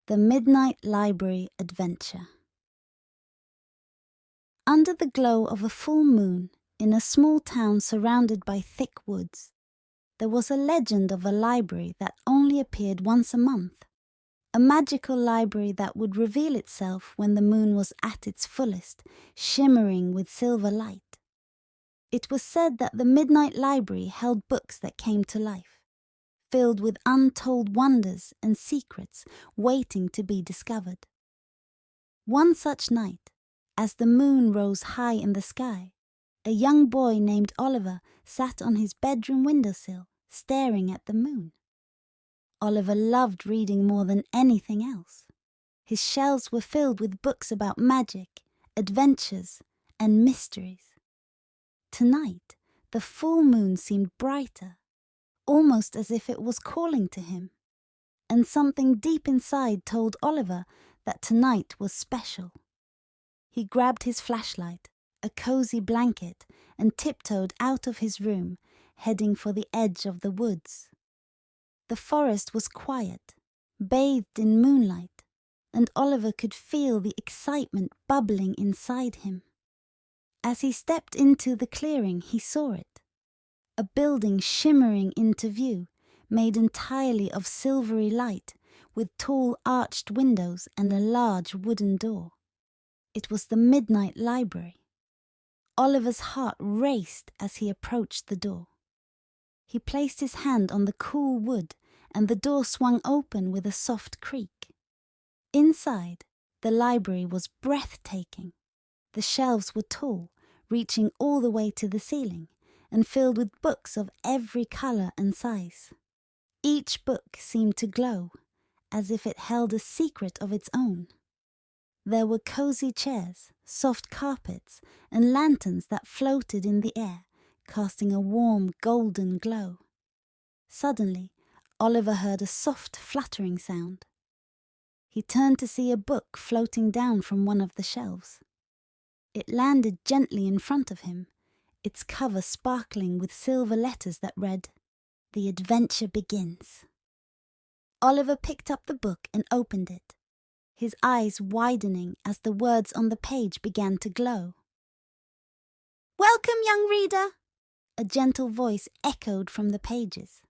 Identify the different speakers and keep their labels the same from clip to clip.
Speaker 1: The Midnight Library Adventure. Under the glow of a full moon, in a small town surrounded by thick woods, there was a legend of a library that only appeared once a month. A magical library that would reveal itself when the moon was at its fullest, shimmering with silver light. It was said that the Midnight Library held books that came to life, filled with untold wonders and secrets waiting to be discovered. One such night, as the moon rose high in the sky, a young boy named Oliver sat on his bedroom windowsill, staring at the moon. Oliver loved reading more than anything else. His shelves were filled with books about magic, adventures, and mysteries. Tonight, the full moon seemed brighter, almost as if it was calling to him. And something deep inside told Oliver that tonight was special. He grabbed his flashlight, a cozy blanket, and tiptoed out of his room, heading for the edge of the woods. The forest was quiet, bathed in moonlight, and Oliver could feel the excitement bubbling inside him. As he stepped into the clearing, he saw it. A building shimmering into view, made entirely of silvery light, with tall arched windows and a large wooden door. It was the Midnight Library. Oliver's heart raced as he approached the door. He placed his hand on the cool wood, and the door swung open with a soft creak. Inside, the library was breathtaking. The shelves were tall, reaching all the way to the ceiling, and filled with books of every color and size. Each book seemed to glow, as if it held a secret of its own. There were cozy chairs, soft carpets, and lanterns that floated in the air, casting a warm golden glow. Suddenly, Oliver heard a soft fluttering sound. He turned to see a book floating down from one of the shelves. It landed gently in front of him, its cover sparkling with silver letters that read, "The Adventure Begins." Oliver picked up the book and opened it, his eyes widening as the words on the page began to glow. "Welcome, young reader," a gentle voice echoed from the pages.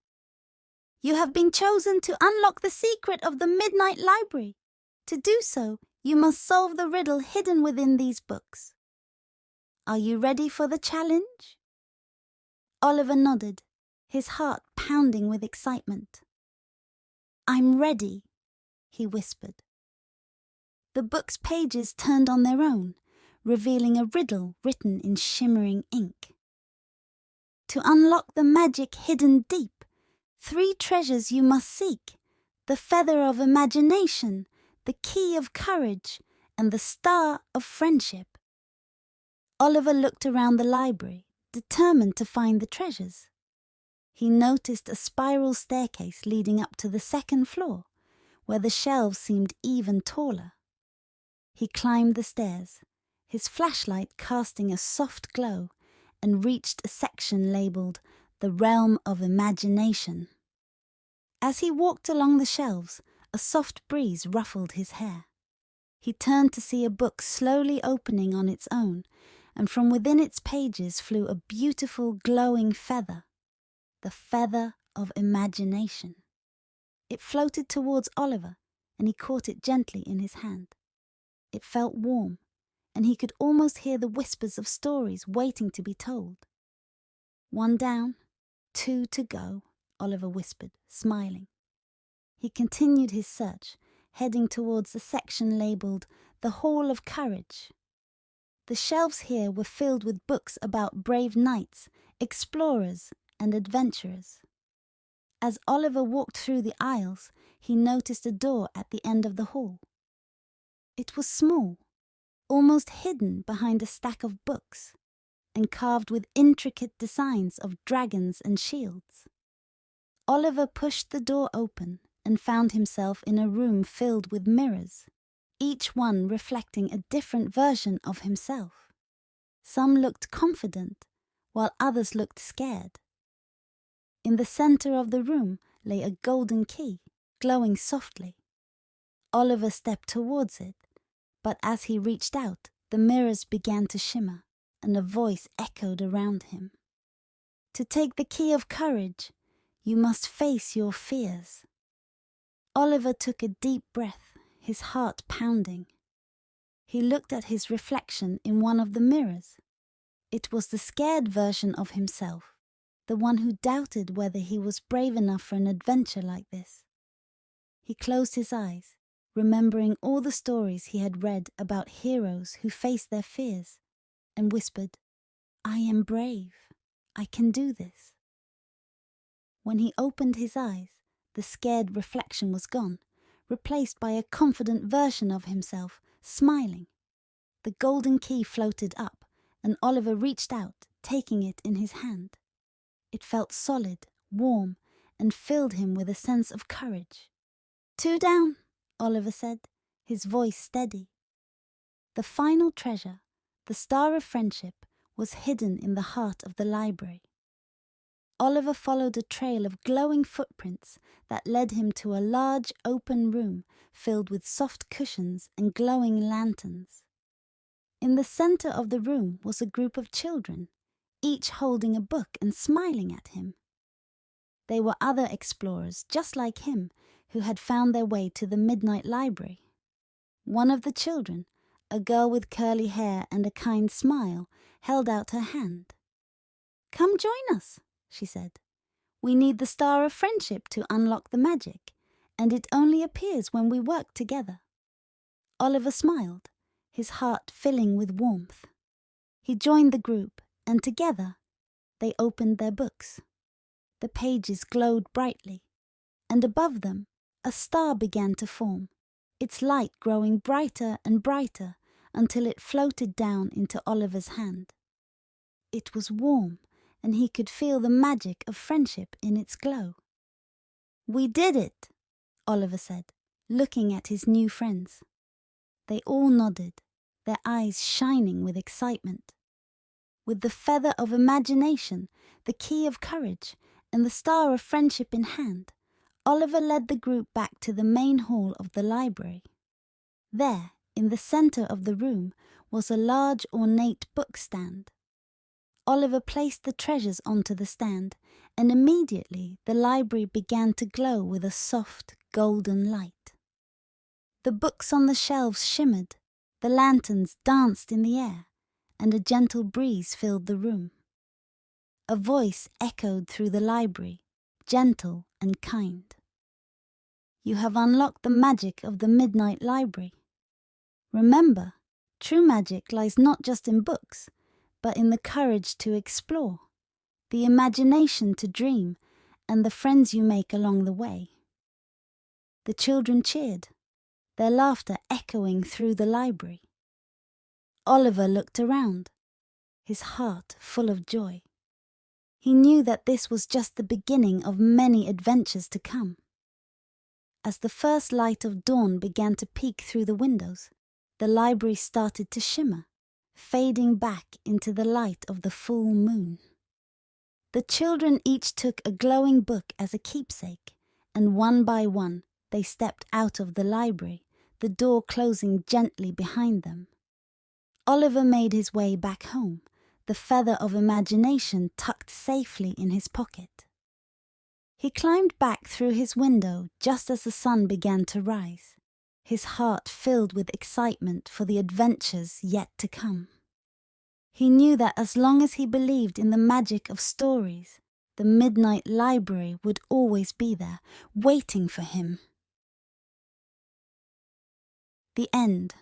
Speaker 1: "You have been chosen to unlock the secret of the Midnight Library. To do so, you must solve the riddle hidden within these books. Are you ready for the challenge?" Oliver nodded, his heart pounding with excitement. "I'm ready," he whispered. The book's pages turned on their own, revealing a riddle written in shimmering ink. To unlock the magic hidden deep, 3 treasures you must seek: the feather of imagination, the key of courage, and the star of friendship. Oliver looked around the library, determined to find the treasures. He noticed a spiral staircase leading up to the 2nd floor, where the shelves seemed even taller. He climbed the stairs, his flashlight casting a soft glow, and reached a section labeled "The Realm of Imagination." As he walked along the shelves, a soft breeze ruffled his hair. He turned to see a book slowly opening on its own, and from within its pages flew a beautiful glowing feather, the feather of imagination. It floated towards Oliver, and he caught it gently in his hand. It felt warm, and he could almost hear the whispers of stories waiting to be told. "1 down, 2 to go," Oliver whispered, smiling. He continued his search, heading towards the section labeled "The Hall of Courage." The shelves here were filled with books about brave knights, explorers, and adventurers. As Oliver walked through the aisles, he noticed a door at the end of the hall. It was small, almost hidden behind a stack of books, and carved with intricate designs of dragons and shields. Oliver pushed the door open and found himself in a room filled with mirrors, each one reflecting a different version of himself. Some looked confident, while others looked scared. In the center of the room lay a golden key, glowing softly. Oliver stepped towards it, but as he reached out, the mirrors began to shimmer, and a voice echoed around him. To take the key of courage, you must face your fears. Oliver took a deep breath, his heart pounding. He looked at his reflection in one of the mirrors. It was the scared version of himself, the one who doubted whether he was brave enough for an adventure like this. He closed his eyes, remembering all the stories he had read about heroes who faced their fears, and whispered, "I am brave. I can do this." When he opened his eyes, the scared reflection was gone, replaced by a confident version of himself, smiling. The golden key floated up, and Oliver reached out, taking it in his hand. It felt solid, warm, and filled him with a sense of courage. "Two down," Oliver said, his voice steady. The final treasure, the Star of Friendship, was hidden in the heart of the library. Oliver followed a trail of glowing footprints that led him to a large open room filled with soft cushions and glowing lanterns. In the center of the room was a group of children, each holding a book and smiling at him. They were other explorers just like him who had found their way to the Midnight Library. One of the children, a girl with curly hair and a kind smile, held out her hand. "Come join us," she said. "We need the Star of Friendship to unlock the magic, and it only appears when we work together." Oliver smiled, his heart filling with warmth. He joined the group, and together they opened their books. The pages glowed brightly, and above them a star began to form, its light growing brighter and brighter until it floated down into Oliver's hand. It was warm, and he could feel the magic of friendship in its glow. "We did it," Oliver said, looking at his new friends. They all nodded, their eyes shining with excitement. With the feather of imagination, the key of courage, and the Star of Friendship in hand, Oliver led the group back to the main hall of the library. There, in the center of the room, was a large ornate bookstand. Oliver placed the treasures onto the stand, and immediately the library began to glow with a soft, golden light. The books on the shelves shimmered, the lanterns danced in the air, and a gentle breeze filled the room. A voice echoed through the library, gentle and kind. "You have unlocked the magic of the Midnight Library. Remember, true magic lies not just in books, but in the courage to explore, the imagination to dream, and the friends you make along the way." The children cheered, their laughter echoing through the library. Oliver looked around, his heart full of joy. He knew that this was just the beginning of many adventures to come. As the first light of dawn began to peek through the windows, the library started to shimmer, fading back into the light of the full moon. The children each took a glowing book as a keepsake, and one by one they stepped out of the library, the door closing gently behind them. Oliver made his way back home, the feather of imagination tucked safely in his pocket. He climbed back through his window just as the sun began to rise, his heart filled with excitement for the adventures yet to come. He knew that as long as he believed in the magic of stories, the Midnight Library would always be there, waiting for him. The end.